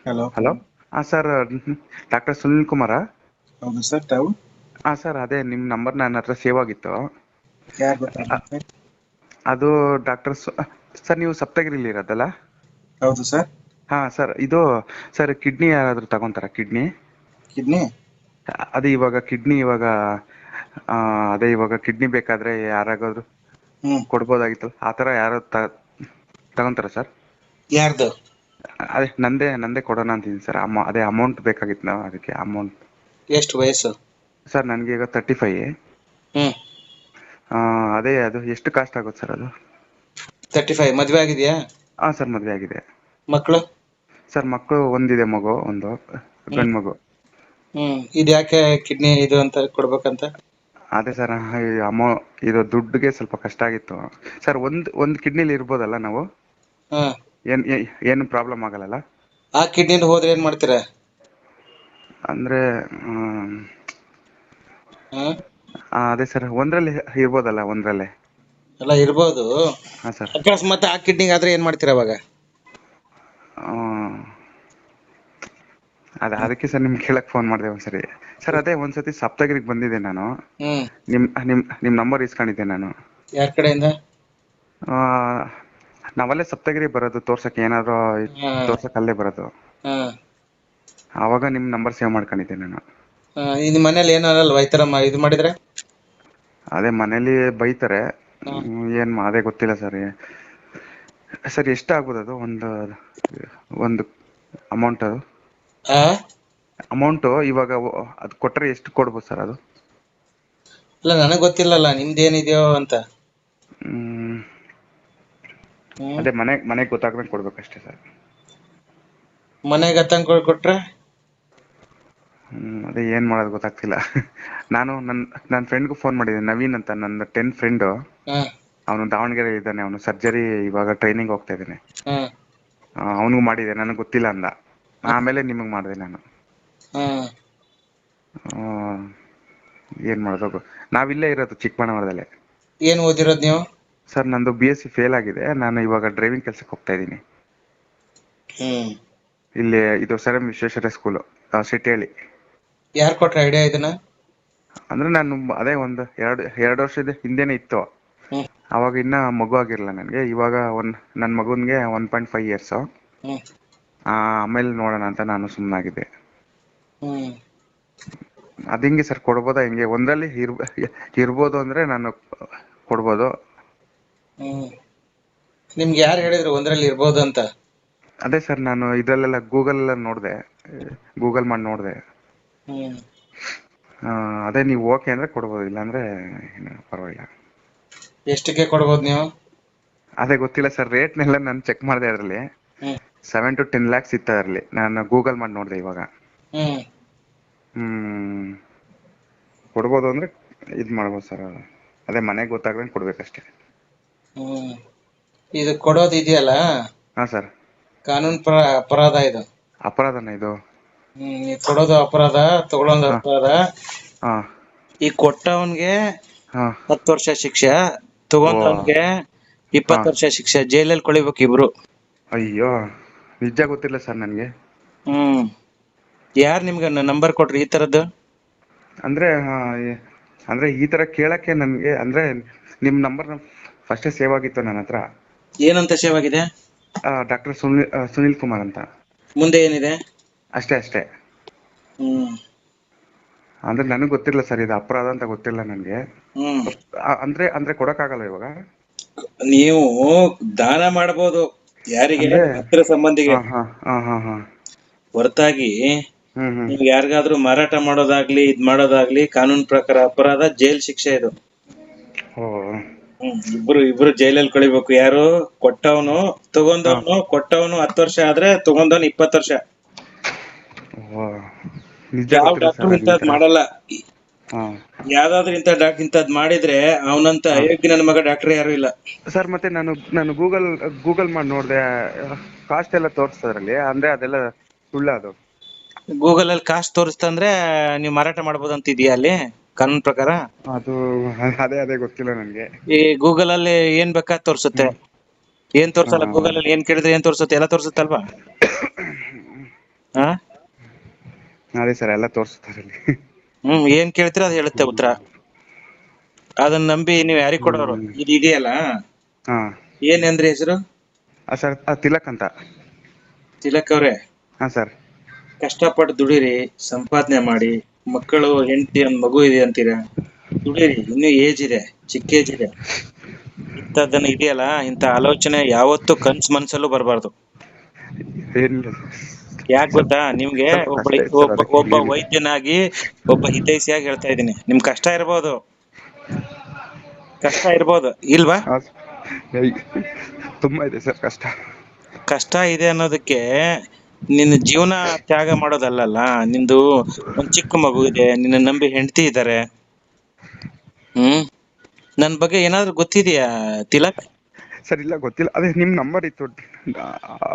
Hello. Hello. ಹಾಂ sir, doctor Sunil Kumara? ಹೌದು sir, ತಾವು ಹಾಂ ಸರ್, ಅದೇ ನಿಮ್ಮ ನಂಬರ್ ನನ್ನ ಹತ್ರ ಸೇವ್ ಆಗಿತ್ತು. ಯಾರು ಗೊತ್ತಾಗಲಿ ಸರ್? ಅದು ಡಾಕ್ಟರ್ ಸರ್, ನೀವು ಸಪ್ತಗಿರಿಲಿ ಇರೋದಲ್ಲ? ಹೌದು ಸರ್. ಹಾಂ ಸರ್, ಇದು ಸರ್ ಕಿಡ್ನಿ ಯಾರಾದರೂ ತಗೊತಾರಾ? ಕಿಡ್ನಿ ಕಿಡ್ನಿ ಅದೇ ಇವಾಗ ಕಿಡ್ನಿ ಇವಾಗ ಆ, ಅದೇ ಇವಾಗ ಕಿಡ್ನಿ ಬೇಕಾದರೆ ಯಾರಾಗಾದ್ರು ಹ್ಮ್ ಕೊಡ್ಬೋದಾಗಿತ್ತು. ಆ ಥರ ಯಾರು ತಗೊಂತಾರಾ ಸರ್? ಯಾರ್ದು? ಅದೇ ನಂದೇ ಕೊಡೋಣ ಅಂತಿದ್ದೀನಿ ಸರ್. ಅದೇ ಅಮೌಂಟ್ ಬೇಕಾಗಿತ್ತು, ನಾವು ಅದಕ್ಕೆ ಅಮೌಂಟ್. ಎಷ್ಟು ವಯಸ್ಸು? ಸರ್ ನನಗೆ ಈಗ 35. ಹ್ಮ್ ಅದೇ ಅದು ಎಷ್ಟು ಕಾಸ್ಟ್ ಆಗುತ್ತೆ ಸರ್ ಅದು? 35. ಮದ್ವೆ ಆಗಿದೆಯಾ? ಹಾಂ ಸರ್, ಮದುವೆ ಆಗಿದೆ. ಮಕ್ಕಳು? ಸರ್ ಮಕ್ಕಳು ಒಂದಿದೆ, ಮಗು ಒಂದು ಹ್ಮ್ ಗಂಡು ಮಗು. ಇದು ಯಾಕೆ ಕಿಡ್ನಿ ಇದು ಅಂತ ಕೊಡ್ಬೇಕಂತ? ಅದೇ ಸರ್, ಇದು ದುಡ್ಡಿಗೆ ಸ್ವಲ್ಪ ಕಷ್ಟ ಆಗಿತ್ತು ಸರ್. ಒಂದು ಕಿಡ್ನಿಲಿ ಇರ್ಬೋದಲ್ಲ ನಾವು? ಹಾ. ಏನು ಪ್ರಾಬ್ಲಮ್ ಆಗಲ್ಲ? ಆ ಕಿಡ್ನಿಲಿ ಹೋದ್ರೆ ಏನ್ ಮಾಡ್ತೀರಾ? ಅಂದರೆ ಹಾ. ಅದೇ ಸರ್, ಒಂದರಲ್ಲಿ ಇರ್ಬೋದಲ್ಲ? ಒಂದರಲ್ಲೇ ಎಲ್ಲ ಇರ್ಬೋದು. ಹಾಂ ಸರ್. ಅಕಸ್ಮಾತ್ ಆ ಕಿಡ್ನಿಗೆ ಆದ್ರೆ ಏನ್ ಮಾಡ್ತೀರಾ ಅವಾಗ? ಅದಕ್ಕೆ ಸರ್ ನಿಮ್ಗೆ ಕೇಳಕ್ಕೆ ಫೋನ್ ಮಾಡಿದೆ ಒಂದ್ಸರಿ. ಸರ್ ಅದೇ ಒಂದ್ಸತಿ ಸಪ್ತಗಿರಿಗೆ ಬಂದಿದ್ದೆ ನಾನು. ಹ್ಮ್ ನಿಮ್ಮ ನಂಬರ್ ಇಸ್ಕೊಂಡಿದ್ದೆ ನಾನು. ಯಾರ್ ಕಡೆಯಿಂದ? ಆ, ನಾವಲ್ಲೇ ಸಪ್ತಗಿರಿ ಬರೋದು ತೋರ್ಸಕ್ಕೆ, ಏನಾದ್ರು ಹಾ. ತೋರ್ಸಕ್ಕೆ ಅಲ್ಲೇ ಬರೋದು. ಹಾ. ಆವಾಗ ನಿಮ್ಮ ನಂಬರ್ ಸೇವ್ ಮಾಡ್ಕೊಂಡಿದ್ದೆ ನಾನು. ನಿಮ್ ಮನೇಲಿ ಏನಾರಲ್ವಾ ಈ ತರ ಇದು ಮಾಡಿದ್ರೆ? ಅದೇ ಮನೇಲಿ ಬೈತಾರೆ. ಹಾ. ಅದೇ ಗೊತ್ತಿಲ್ಲ ಸರ್. ಸರ್ ಎಷ್ಟಾಗ್ಬೋದು ಅದು? ಒಂದು ಅಮೌಂಟ್, ಅದು ಆ ಅಮೌಂಟು ಇವಾಗ ಅದು ಕೊಟ್ಟರೆ ಎಷ್ಟು ಕೊಡ್ಬೋದು ಸರ್ ಅದು? ಇಲ್ಲ, ನನಗ್ ಗೊತ್ತಿಲ್ಲಲ್ಲ ನಿಮ್ದೇನಿದೆಯೋ ಅಂತ. ಹ್ಮ್, ಹ್ಮ್ ಅದೇ ಮನೆಗೆ ಗೊತ್ತಾಗ್ದಂಗೆ ಕೊಡ್ಬೇಕಷ್ಟೇ ಸರ್. ಮನೆಗೆ ತಂದ್ಕೊಳ್ ಕೊಟ್ರೆ? ಅದೇ ಏನು ಮಾಡೋದು ಗೊತ್ತಾಗ್ತಿಲ್ಲ. ನಾನು ನನ್ನ ಫ್ರೆಂಡ್ಗೂ ಫೋನ್ ಮಾಡಿದ್ದೆ, ನವೀನ್ ಅಂತ, ನನ್ನ 10 ಫ್ರೆಂಡು. ಹಾ. ಅವನು ದಾವಣಗೆರೆ ಇದ್ದಾನೆ, ಅವನು ಸರ್ಜರಿ ಇವಾಗ ಟ್ರೈನಿಂಗ್ ಹೋಗ್ತಾ ಇದ್ದಾನೆ. ಹಾ. ಅವನಿಗೂ ಮಾಡಿದೆ, ನನಗೆ ಗೊತ್ತಿಲ್ಲ ಅಂದ. ಆಮೇಲೆ ನಿಮಗೆ ಮಾಡಿದೆ ನಾನು. ಹಾ. ಏನು ಮಾಡೋದು? ನಾವಿಲ್ಲೇ ಇರೋದು ಚಿಕ್ಕಬಳ್ಳಾಪುರದಲ್ಲೇ. ಏನ್ ಓದಿರೋದ್ ನೀವು? ಸರ್ ನಂದು BSc ಫೇಲ್ ಆಗಿದೆ. ನಾನು ಇವಾಗ ಡ್ರೈವಿಂಗ್ ಕೆಲಸಕ್ಕೆ ಹೋಗ್ತಾ ಇದ್ದೀನಿ. ಹ್ಮ್ ಇಲ್ಲಿ ಇದು ಸರ್ ಎಂ ವಿಶ್ವೇಶ್ವರಯ್ಯ ಸ್ಕೂಲು, ಸಿಟಿಹಳ್ಳಿ. ಯಾರ್ ಕೊಟ್ರ ಐಡಿಯಾ ಇದನ್ನ? ಅಂದರೆ ನಾನು ಅದೇ ಒಂದು ಎರಡು ವರ್ಷದ ಹಿಂದೆನೇ ಇತ್ತು. ಹ್ಮ್ ಅವಾಗ ಇನ್ನ ಮಗು ಆಗಿರಲಿಲ್ಲ ನನಗೆ. ಇವಾಗ ನನ್ನ ಮಗುನಿಗೆ 1.5 ಇಯರ್ಸು. ಹ್ಮ್ ಆಮೇಲೆ ನೋಡೋಣ ಅಂತ ನಾನು ಸುಮ್ಮನಾಗಿದ್ದೆ. ಹ್ಮ್ ಅದು ಹಿಂಗೆ ಸರ್, ಕೊಡ್ಬೋದಾ? ಹಿಂಗೆ ಒಂದರಲ್ಲಿ ಇರ್ಬೋದು ಅಂದರೆ ನಾನು ಕೊಡ್ಬೋದು. ಹ್ಮ್ ನಿಮ್ಗೆ ಯಾರು ಹೇಳಿದ್ರು ಒಂದ್ರಲ್ಲಿ ಇರ್ಬೋದು ಅಂತ? ಅದೇ ಸರ್, ನಾನು ಇದರಲ್ಲೆಲ್ಲ ಗೂಗಲ್ ನೋಡಿದೆ, ಗೂಗಲ್ ಮಾಡಿ ನೋಡಿದೆ. ಹ್ಮ್ ಅದೇ ನೀವು ಓಕೆ ಅಂದರೆ ಕೊಡ್ಬೋದು, ಇಲ್ಲಾಂದರೆ ಪರವಾಗಿಲ್ಲ. ಎಷ್ಟಕ್ಕೆ ಕೊಡ್ಬೋದು ನೀವು? ಅದೇ ಗೊತ್ತಿಲ್ಲ ಸರ್, ರೇಟ್ನೆಲ್ಲ ನಾನು ಚೆಕ್ ಮಾಡಿದೆ. ಅದರಲ್ಲಿ ಹ್ಮ್ 7 to 10 lakhs ಇತ್ತು. ಅದರಲ್ಲಿ ನಾನು ಗೂಗಲ್ ಮಾಡಿ ನೋಡಿದೆ ಇವಾಗ. ಹ್ಮ್ ಕೊಡ್ಬೋದು ಅಂದರೆ ಇದು ಮಾಡ್ಬೋದು ಸರ್. ಅದೇ ಮನೆಗೆ ಗೊತ್ತಾಗ್ದಂಗೆ ಕೊಡ್ಬೇಕಷ್ಟೇ. ಹ್ಮ್ ಇದು ಕೊಡೋದು ಇದೆಯಲ್ಲ, ಹಾಂ ಸರ್. ಕಾನೂನು ಅಪರಾಧ ಇದು. ಅಪರಾಧನ ಇದು? ನೀವ್ ಕೊಡೋದು ಅಪರಾಧ, ತಗೊಳೋದು ಹಾಂ ಅಪರಾಧ. ಹಾಂ ಈ ಕೊಟ್ಟವನ್ಗೆ ಹಾಂ. 10 ವರ್ಷ ಶಿಕ್ಷೆ, ಓ. ತಗೊಂಡವನ್ಗೆ 20 ಹಾಂ. ವರ್ಷ ಶಿಕ್ಷೆ, ಜೈಲಲ್ಲಿ ಕೊಳಿಬೇಕು ಇಬ್ರು. ಅಯ್ಯೋ, ನಿಜ ಗೊತ್ತಿಲ್ಲ ಸರ್ ನನಗೆ. ಹ್ಮ್ ಯಾರ್ ನಿಮ್ಗೆ ನಂಬರ್ ಕೊಟ್ರಿ ಈ ತರದ್ದು? ಅಂದರೆ ಈ ಥರ ಕೇಳೋಕ್ಕೆ ನನಗೆ, ಅಂದರೆ ನಿಮ್ಮ ನಂಬರ್ ಫಸ್ಟೇ ಸೇವ್ ಆಗಿತ್ತು ನನ್ನ ಹತ್ರ. ಏನಂತ ಸೇವ್ ಆಗಿದೆ? ಡಾಕ್ಟರ್ ಸುನಿಲ್ ಕುಮಾರ್ ಅಂತ. ಮುಂದೆ ಏನಿದೆ? ಅಷ್ಟೇ ಅಷ್ಟೇ. ಹ್ಮ್ ಅಂದರೆ ನನಗೆ ಗೊತ್ತಿಲ್ಲ ಸರ್, ಇದು ಅಪರಾಧ ಅಂತ ಗೊತ್ತಿಲ್ಲ ನನಗೆ. ಹ್ಮ್ ಅಂದರೆ ಕೊಡೋಕ್ಕಾಗಲ್ಲ ಇವಾಗ? ನೀವು ದಾನ ಮಾಡಬಹುದು ಯಾರಿಗೆ? ಅಂದರೆ ಹತ್ತಿರ ಸಂಬಂಧಿಗೆ. ಹಾಂ ಹಾಂ ಹಾಂ ಹಾಂ ಹಾಂ. ಹೊರತಾಗಿ ಹ್ಞೂ. ನೀವು ಯಾರಿಗಾದ್ರೂ ಮಾರಾಟ ಮಾಡೋದಾಗ್ಲಿ ಇದ್ ಮಾಡೋದಾಗ್ಲಿ ಕಾನೂನು ಪ್ರಕಾರ ಅಪರಾಧ, ಜೈಲ್ ಶಿಕ್ಷೆ ಇದು. ಓ. ಇಬ್ರು ಜೈಲಲ್ಲಿ ಕಳಿಬೇಕು. ಯಾರು? ಕೊಟ್ಟವನು. ಹಾಂ. ಕೊಟ್ಟವನು 10 ವರ್ಷ ಆದ್ರೆ ತಗೊಂಡವನು 20 ವರ್ಷ. ಓ, ನಿಜ ಯಾವ ಗೊತ್ತಿಲ್ಲ ಡಾಕ್ಟರ್ ಸರ್ ಈ ಇಂಥದ್ ಥರ. ಮಾಡಲ್ಲ. ಹಾಂ. ಯಾವ್ದಾದ್ರು ಇಂಥದ್ ಮಾಡಿದ್ರೆ ಅವನಂತ ಹಾಂ ಅಯೋಗ್ಯ ನನ್ನ ಮಗ ಡಾಕ್ಟರ್ ಯಾರು ಇಲ್ಲ. ಸರ್, ಮತ್ತೆ ನಾನು ಗೂಗಲ್ ಮಾಡಿ ನೋಡಿದೆ, ಕಾಸ್ಟ್ ಎಲ್ಲ ತೋರಿಸ್ತದ್ರಲ್ಲಿ. ಅಂದರೆ ಅದೆಲ್ಲ ಸುಳ್ಳ ಅದು? ಗೂಗಲ್ ಅಲ್ಲಿ ಕಾಸ್ಟ್ ತೋರಿಸ್ತಂದ್ರೆ ನೀವು ಮಾರಾಟ ಮಾಡ್ಬೋದು ಅಂತ ಇದೆಯಾ ಅಲ್ಲಿ ಕಾನೂನು ಪ್ರಕಾರ? ಅದು ಅದೇ ಗೊತ್ತಿಲ್ಲ ನನಗೆ. ಈ ಗೂಗಲ್ ಅಲ್ಲಿ ಏನ್ ಬೇಕಾದ್ ತೋರ್ಸುತ್ತೆ. ಏನ್ ತೋರ್ಸಲ್ಲ? ಗೂಗಲ್ ಅಲ್ಲಿ ಏನ್ ಕೇಳಿದ್ರೆ ಏನ್ ತೋರ್ಸುತ್ತೆ? ಎಲ್ಲ ತೋರ್ಸುತ್ತಲ್ವಾ? ಹಾ ಅದೇ ಸರ್ ಎಲ್ಲ ತೋರಿಸ್ತಾರೆ ಅಲ್ಲಿ. ಏನ್ ಕೇಳ್ತೀರ ಅದ್ ಹೇಳುತ್ತೆ ಉತ್ತರ. ಅದನ್ನ ನಂಬಿ ನೀವ್ ಯಾರಿಗ್ ಕೊಡೋರು? ಇದು ಇದೆಯಲ್ಲ, ಹಾ ಏನ್ ಹೆಸರು? ಸರ್ ತಿಲಕ್ ಅಂತ. ತಿಲಕ್ ಅವ್ರೆ, ಹಾ ಸರ್. ಕಷ್ಟಪಟ್ಟು ದುಡೀರಿ, ಸಂಪಾದನೆ ಮಾಡಿ, ಮಕ್ಕಳು ಹೆಂಡತಿ ಒಂದ್ ಮಗು ಇದೆ ಅಂತೀರಾ, ದುಡೀರಿ, ಇನ್ನೂ ಏಜ್ ಇದೆ, ಚಿಕ್ಕ ಏಜ್ ಇದೆ. ಇಂಥದ್ದನ್ನ ಇದೆಯಲ್ಲ, ಇಂಥ ಆಲೋಚನೆ ಯಾವತ್ತೂ ಕನ್ಸ್ ಮನ್ಸಲ್ಲೂ ಬರಬಾರ್ದು. ಏನಿಲ್ಲ ಯಾಕ್ ಸ್ವಲ್ಪ ಗೊತ್ತಾ? ನಿಮ್ಗೆ ಸ್ವಲ್ಪ ಒಬ್ಬ ಕಷ್ಟ ಇದೆ ಸರ್, ಒಬ್ಬ ಅದಕ್ಕೆ ಒಬ್ಬ ಹೇಳಿದ್ದು. ವೈದ್ಯನಾಗಿ, ಒಬ್ಬ ಹಿತೈಷಿಯಾಗಿ ಹೇಳ್ತಾ ಇದ್ದೀನಿ. ನಿಮ್ ಕಷ್ಟ ಇರ್ಬೋದು, ಕಷ್ಟ ಇರ್ಬೋದು, ಇಲ್ವಾ? ಹಾ, ತುಂಬಾ ಇದೆ ಸರ್ ಕಷ್ಟ. ಕಷ್ಟ ಇದೆ ಅನ್ನೋದಕ್ಕೆ ನಿನ್ನ ಜೀವನ ತ್ಯಾಗ ಮಾಡೋದಲ್ಲಲ್ಲ. ನಿಂದು ಒಂದ್ ಚಿಕ್ಕ ಮಗು ಇದೆ, ನಿನ್ನ ನಂಬಿ ಹೆಂಡತಿ ಇದ್ದಾರೆ. ನನ್ ಬಗ್ಗೆ ಏನಾದ್ರು ಗೊತ್ತಿದೆಯಾ ತಿಲಕ್? ಸರ್ ಇಲ್ಲ, ಗೊತ್ತಿಲ್ಲ. ಅದೇ ನಿಮ್ ನಂಬರ್ ಇತ್ತು,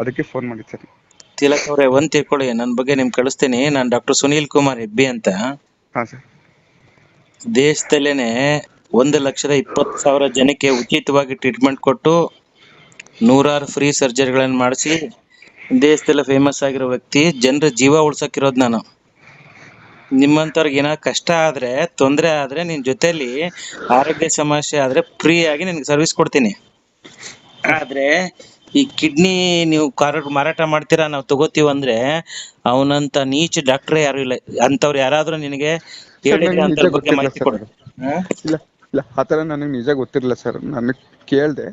ಅದಕ್ಕೆ ಫೋನ್ ಮಾಡಿದ್ದು ಸರ್. ತಿಲಕ್ ಅವ್ರೆ, ಒಂದ್ ತಿಳ್ಕೊಳ್ಳಿ, ನನ್ ಬಗ್ಗೆ ನಿಮ್ ಕಳಿಸ್ತೀನಿ. ನಾನ್ ಡಾಕ್ಟರ್ ಸುನೀಲ್ ಕುಮಾರ್ ಹೆಬ್ಬಿ ಅಂತ. ಹಾ ಸರ್. ದೇಶದಲ್ಲೇನೆ 1,20,000 ಜನಕ್ಕೆ ಉಚಿತವಾಗಿ ಟ್ರೀಟ್ಮೆಂಟ್ ಕೊಟ್ಟು, 100 ಫ್ರೀ ಸರ್ಜರಿಗಳನ್ನ ಮಾಡಿಸಿ, ದೇಶದಲ್ಲ ಫೇಮಸ್ ಆಗಿರೋ ವ್ಯಕ್ತಿ. ಜನರ ಜೀವ ಉಳ್ಸಕ್ಕಿರೋದ್ ನಾನು. ನಿಮ್ಮಂತವ್ರಿಗೆ ಏನಾದ್ರು ಕಷ್ಟ ಆದ್ರೆ, ತೊಂದ್ರೆ ಆದ್ರೆ, ನಿನ್ ಜೊತೆಲಿ ಆರೋಗ್ಯ ಸಮಸ್ಯೆ ಆದ್ರೆ ಫ್ರೀ ಆಗಿ ನಿನ್ಗೆ ಸರ್ವಿಸ್ ಕೊಡ್ತೀನಿ. ಆದ್ರೆ ಈ ಕಿಡ್ನಿ ನೀವು ಮಾರಾಟ ಮಾಡ್ತೀರಾ, ನಾವು ತಗೋತೀವಿ ಅಂದ್ರೆ, ಅವನಂತ ನೀಚ ಡಾಕ್ಟ್ರೇ ಯಾರು ಇಲ್ಲ. ಅಂತವ್ರು ಯಾರಾದ್ರೂ ನಿನಗೆ ಸರ್ ಹೇಳಿದ್ರೆ ನನಗೆ ನಿಜ ಅಂತವ್ರ ಬಗ್ಗೆ ಗೊತ್ತಿರಲಿಲ್ಲ ಮಾಹಿತಿ ಸರ್ ಕೊಡು. ಅದು. ಇಲ್ಲ ಇಲ್ಲ, ಆ ಥರ ನನಗೆ ನಿಜ ಗೊತ್ತಿರಲಿಲ್ಲ ಸರ್. ನಾನು ಕೇಳಿದೆ.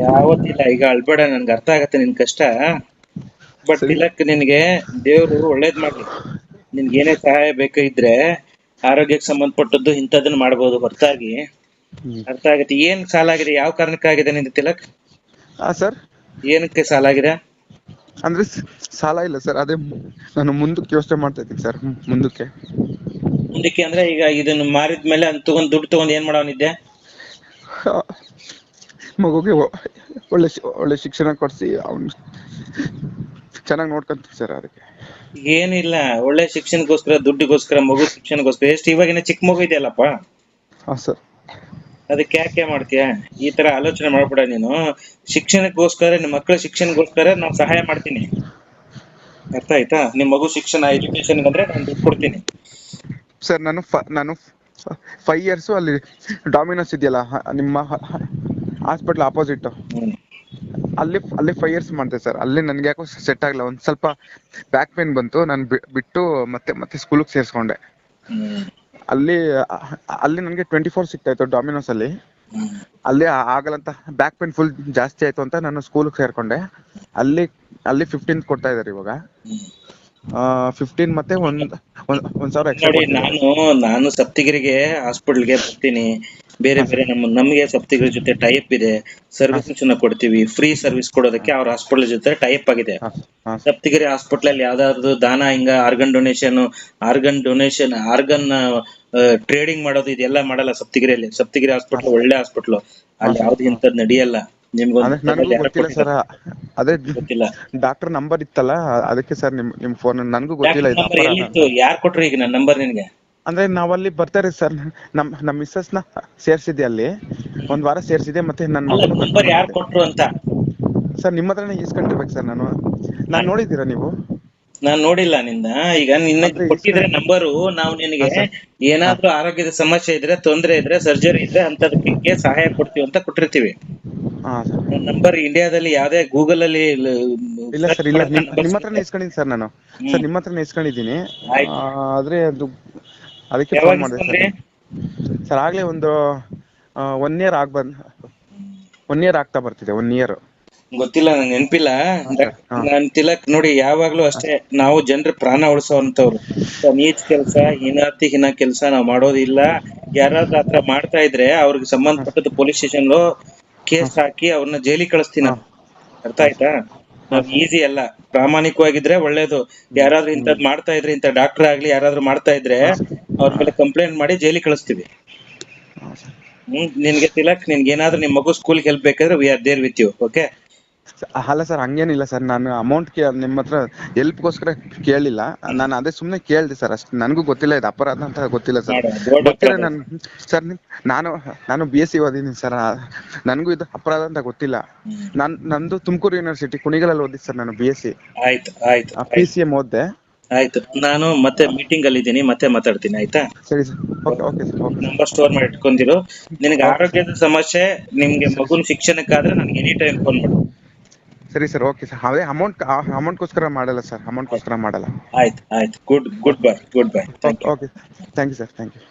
ಯಾವತ್ತಿಲ್ಲ, ಈಗ ಅಳ್ಬೇಡ, ನನ್ಗೆ ಅರ್ಥ ಆಗತ್ತೆ ನಿನ್ ಕಷ್ಟ. ಬಟ್ ಸರಿ. ತಿಲಕ್, ನಿನ್ಗೆ ದೇವ್ರು ಒಳ್ಳೇದ್ ಮಾಡ್ಲಿ. ನಿನ್ಗೆ ಏನೇ ಸಹಾಯ ಬೇಕಾಗಿದ್ರೆ ಆರೋಗ್ಯಕ್ಕೆ ಸಂಬಂಧಪಟ್ಟದ್ದು ಇಂಥದನ್ನ ಮಾಡ್ಬೋದು ಹೊರತಾಗಿ. ಅರ್ಥ ಆಗತ್ತೆ. ಏನ್ ಸಾಲ ಆಗಿದೆ, ಯಾವ ಕಾರಣಕ್ಕಾಗಿದೆ ನಿಂದು ತಿಲಕ್? ಹಾ ಸರ್. ಏನಕ್ಕೆ ಸಾಲ ಆಗಿದೆ? ಅಂದ್ರೆ ಸಾಲ ಇಲ್ಲ ಸರ್, ಅದೇ ನಾನು ಮುಂದಕ್ಕೆ ಯೋಚನೆ ಮಾಡ್ತಾ ಇದ್ದೀನಿ ಸರ್. ಮುಂದಕ್ಕೆ ಅಂದ್ರೆ ಈಗ ಇದನ್ನ ಮಾರಿದ್ಮೇಲೆ ಅದ್ ತಗೊಂಡ್ ದುಡ್ಡು ತಗೊಂಡ್ ಏನ್ ಮಾಡೋನಿದ್ದೆ? ಮಗುಗೆ ಒಳ್ಳೆ ಒಳ್ಳೆ ಶಿಕ್ಷಣ ಕೊಡಿಸಿ ಅವ್ನು ಚೆನ್ನಾಗಿ ನೋಡ್ಕೊಂತೀವಿ ಸರ್. ಅದಕ್ಕೆ ಏನಿಲ್ಲ, ಒಳ್ಳೆ ಶಿಕ್ಷಣಕ್ಕೋಸ್ಕರ, ದುಡ್ಡಿಗೋಸ್ಕರ, ಮಗು ಶಿಕ್ಷಣಕ್ಕೋಸ್ಕರ. ಎಷ್ಟು ಇವಾಗಿನ ಚಿಕ್ಕ ಮಗು ಇದೆಯಲ್ಲಪ್ಪ, ಹಾ ಸರ್. ಅದಕ್ಕೆ ಯಾಕೆ ಮಾಡ್ತೀಯ? ಈ ತರ ಆಲೋಚನೆ ಮಾಡ್ಬೇಡ ನೀನು. ಶಿಕ್ಷಣಕ್ಕೋಸ್ಕರ, ನಿಮ್ಮ ಮಕ್ಕಳ ಶಿಕ್ಷಣಕ್ಕೋಸ್ಕರ ನಾವು ಸಹಾಯ ಮಾಡ್ತೀನಿ. ಅರ್ಥ ಆಯ್ತಾ? ನಿಮ್ ಮಗು ಶಿಕ್ಷಣ, ಎಜುಕೇಶನ್ ಅಂದ್ರೆ ನಾನು ದುಡ್ಡು ಕೊಡ್ತೀನಿ. ಸರ್ ನಾನು 5 years ಅಲ್ಲಿ ಡಾಮಿನೋಸ್ ಇದೆಯಲ್ಲ ನಿಮ್ಮ ಹಾಸ್ಪಿಟಲ್ ಆಪೋಸಿಟ್, ಅಲ್ಲಿ 5 years ಮಾಡಿದೆ ಸರ್. ಅಲ್ಲಿ ನನ್ಗೆ ಯಾಕೋ ಸೆಟ್ ಆಗಲ್ಲ. ಒಂದ್ ಸ್ವಲ್ಪ ಬ್ಯಾಕ್ ಪೇನ್ ಬಂತು, ನಾನು ಬಿಟ್ಟು ಮತ್ತೆ ಸ್ಕೂಲಿಗೆ ಸೇರಿಸ್ಕೊಂಡೆ. ಅಲ್ಲಿ ನನಗೆ 24 ಸಿಗ್ತಾ ಇತ್ತು ಡಾಮಿನೋಸ್ ಅಲ್ಲಿ. ಅಲ್ಲಿ ಆಗಲ್ಲ ಅಂತ, ಬ್ಯಾಕ್ ಪೇನ್ ಫುಲ್ ಜಾಸ್ತಿ ಆಯ್ತು ಅಂತ ನಾನು ಸ್ಕೂಲ್ಗೆ ಸೇರ್ಕೊಂಡೆ. ಅಲ್ಲಿ 15 ಕೊಡ್ತಾ ಇದಾರೆ ಇವಾಗ. 15 ಮತ್ತೆ ಒಂದ್ 1,000 ಎಕ್ಸ್ಟ್ರಾ ನೋಡಿ, ಕೊಡ್ತಿದ್ದಾರೆ. ನಾನು ಸಪ್ತಗಿರಿಗೆ ಹಾಸ್ಪಿಟಲ್ಗೆ ಬರ್ತೀನಿ. ಬೇರೆ ಬೇರೆ ನಮಗೆ ಸಪ್ತಗಿರಿ ಜೊತೆ ಟೈಪ್ ಇದೆ. ಸರ್ವಿಸಸ್ ಕೊಡ್ತೀವಿ. ಫ್ರೀ ಸರ್ವಿಸ್ ಕೊಡೋದಕ್ಕೆ ಅವ್ರ ಹಾಸ್ಪಿಟಲ್ ಜೊತೆ ಟೈಪ್ ಆಗಿದೆ. ಸಪ್ತಗಿರಿ ಹಾಸ್ಪಿಟಲ್ ಅಲ್ಲಿ ಯಾವ್ದಾದ್ರು ದಾನ, ಹಿಂಗ ಆರ್ಗನ್ ಡೊನೇಷನ್, ಆರ್ಗನ್ ಟ್ರೇಡಿಂಗ್ ಮಾಡೋದು ಇದೆಲ್ಲ ಮಾಡಲ್ಲ ಸಪ್ತಗಿರಿಯಲ್ಲಿ. ಸಪ್ತಗಿರಿ ಹಾಸ್ಪಿಟಲ್ ಒಳ್ಳೆ ಹಾಸ್ಪಿಟಲ್, ಅಲ್ಲಿ ಯಾವ್ದು ಇಂಥದ್ದು ನಡೆಯಲ್ಲ. ನನಗೂ ಗೊತ್ತಿಲ್ಲ ಸರ್. ಅದೇ ಗೊತ್ತಿಲ್ಲ. ಡಾಕ್ಟರ್ ನಂಬರ್ ಇತ್ತಲ್ಲ, ಅದಕ್ಕೆ ಸರ್ ನಿಮ್ ಫೋನ್. ನನಗೂ ಗೊತ್ತಿಲ್ಲ ಇದು ನಂಬರ್ ಎಲ್ಲಿತ್ತು? ಯಾರು ಕೊಟ್ರು ಈಗ ನನ್ನ ನಂಬರ್ ನಿನ್ಗೆ? ಅಂದ್ರೆ ನಾವಲ್ಲಿ ಬರ್ತಾರೆ ಸರ್. ನಮ್ ಮಿಸ್ಸಸ್ ನ ಸೇರ್ಸಿದ್ದೆ ಅಲ್ಲಿ, ಒಂದ್ ವಾರ ಸೇರ್ಸಿದೆ. ಮತ್ತೆ ನನ್ನ ಮಗನು ನಂಬರ್ ಕರ್ಕೊಂಡ್ ಯಾರು ಬಂದಿದ್ದೆ ಕೊಟ್ರು ಅಂತ ಸರ್. ನಿಮ್ಮ ಹತ್ರನೇ ಇಸ್ಕೊಂಡಿರ್ಬೇಕು ಸರ್. ನಾನು ನೋಡಿದ್ದೀರಾ ನೀವು? ನಾನ್ ನೋಡಿಲ್ಲ ನಿನ್ನ. ಈಗ ನಿನ್ನ ಅಂದ್ರೆ ಕೊಟ್ಟಿದ್ರೆ ನಂಬರು, ನಾವು ನಿನಗೆ ಸರ್. ಏನಾದ್ರೂ ಆರೋಗ್ಯದ ಸಮಸ್ಯೆ ಇದ್ರೆ, ತೊಂದರೆ ಇದ್ರೆ, ಸರ್ಜರಿ ಇದ್ರೆ ಅಂತದಕ್ಕೆ ಸಹಾಯ ಕೊಡ್ತೀವಿ ಅಂತ ಕೊಟ್ಟಿರ್ತೀವಿ. ಹಾ ಸರ್. ನನ್ನ ನಂಬರ್ ಇಂಡಿಯಾದಲ್ಲಿ ಯಾವ್ದೇ ಗೂಗಲ್ ಅಲ್ಲಿ ಇಲ್ಲ ಸರ್, ಇಲ್ಲ, ನಿಮ್ಮ ಹತ್ರನೇ ಇಸ್ಕೊಂಡಿದ್ದೀನಿ ಸರ್ ನಾನು. ಸರ್ ನಿಮ್ಮ ಹತ್ರನೇ ಇಸ್ಕೊಂಡಿದ್ದೀನಿ. ಆದ್ರೆ ಅದು ಅದಕ್ಕೆ ಫೋನ್ ಮಾಡಿದೆ ಸರ್. ಸರ್ ಆಗ್ಲೇ ಒಂದು 1 year 1 year ಆಗ್ತಾ ಬರ್ತಿದೆ. 1 year ಗೊತ್ತಿಲ್ಲ, ನಂಗೆ ನೆನಪಿಲ್ಲ. ನಾನ್ ತಿಲಕ್ ನೋಡಿ, ಯಾವಾಗ್ಲೂ ಅಷ್ಟೇ, ನಾವು ಜನರ ಪ್ರಾಣ ಉಳಿಸೋಂತವ್ರು. ನೀಚ್ ಕೆಲಸ, ಹೀನ ಕೆಲಸ ನಾವು ಮಾಡೋದಿಲ್ಲ. ಯಾರಾದ್ರೂ ಆತರ ಮಾಡ್ತಾ ಇದ್ರೆ ಅವ್ರಿಗೆ ಸಂಬಂಧಪಟ್ಟದ್ದು ಪೊಲೀಸ್ ಸ್ಟೇಷನ್ ಕೇಸ್ ಹಾಕಿ ಅವ್ರನ್ನ ಜೈಲಿಗೆ ಕಳಿಸ್ತೀನಿ ನಾನು. ಅರ್ಥ ಆಯ್ತಾ? ನಾವ್ ಈಸಿ ಅಲ್ಲ, ಪ್ರಾಮಾಣಿಕವಾಗಿದ್ರೆ ಒಳ್ಳೇದು. ಯಾರಾದ್ರೂ ಇಂಥದ್ ಮಾಡ್ತಾ ಇದ್ರೆ, ಇಂಥ ಡಾಕ್ಟರ್ ಆಗ್ಲಿ ಯಾರಾದ್ರೂ ಮಾಡ್ತಾ ಇದ್ರೆ, ಅವ್ರ ಮೇಲೆ ಕಂಪ್ಲೇಂಟ್ ಮಾಡಿ ಜೈಲಿಗೆ ಕಳಿಸ್ತೀವಿ. ನಿನ್ಗೆ ತಿಲಕ್, ನಿನ್ಗೆ ಏನಾದ್ರೂ ನಿಮ್ ಮಗು ಸ್ಕೂಲ್ಗೆ ಹೆಲ್ಪ್ ಬೇಕಾದ್ರೆ we are there with you. Okay? ಅಲ್ಲ ಸರ್ ಹಂಗೇನಿಲ್ಲ ಸರ್, ನಾನು ಅಮೌಂಟ್ ನಿಮ್ಮ ಹತ್ರ ಹೆಲ್ಪ್ಗೋಸ್ಕರ ಕೇಳಿಲ್ಲ, ನಾನು ಅದೇ ಸುಮ್ಮನೆ ಕೇಳಿದೆ ಸರ್ ಅಷ್ಟು. ನನಗೂ ಗೊತ್ತಿಲ್ಲ ಇದು ಅಪರಾಧ ಅಂತ ಗೊತ್ತಿಲ್ಲ ಸರ್. ದೊಡ್ಡ ಗೊತ್ತಿಲ್ಲ ಅಪರಾಧ. ನಾನು ಸರ್, ನಾನು BSc ಓದಿದ್ದೀನಿ ಸರ್, ನನಗೂ ಇದು ಅಪರಾಧ ಅಂತ ಗೊತ್ತಿಲ್ಲ. ನಂದು ತುಮಕೂರು ಯೂನಿವರ್ಸಿಟಿ ಕುಣಿಗಲಲ್ಲಿ ಓದಿದ್ದು ಸರ್ ನಾನು BSc. ಆಯ್ತು ಆಯ್ತು ಆಯ್ತು PCM ಓದಿದೆ. ಆಯ್ತು, ನಾನು ಮತ್ತೆ ಮೀಟಿಂಗ್ ಅಲ್ಲಿ ಇದ್ದೀನಿ, ಮತ್ತೆ ಮಾತಾಡ್ತೀನಿ ಆಯ್ತಾ. ಸರಿ sir, okay sir, okay. Number store ಮಾಡಿ ಇಟ್ಕೊಂಡಿರು. ನಿನಗೆ Okay. ಆರೋಗ್ಯದ ಸಮಸ್ಯೆ, ನಿಮ್ಗೆ ಮಗುನ ಶಿಕ್ಷಣಕ್ಕಾದ್ರೆ ನನಗೆ ಎನಿ ಟೈಮ್ ಫೋನ್ ಮಾಡು. ಸರಿ ಸರ್, ಓಕೆ ಸರ್. ಅದೇ ಅಮೌಂಟ್ಗೋಸ್ಕರ ಮಾಡಲ್ಲ ಸರ್, ಅಮೌಂಟ್ಗೋಸ್ಕರ ಮಾಡಲ್ಲ. ಆಯ್ತು ಆಯ್ತು, goodbye. Okay, thank you sir, thank you.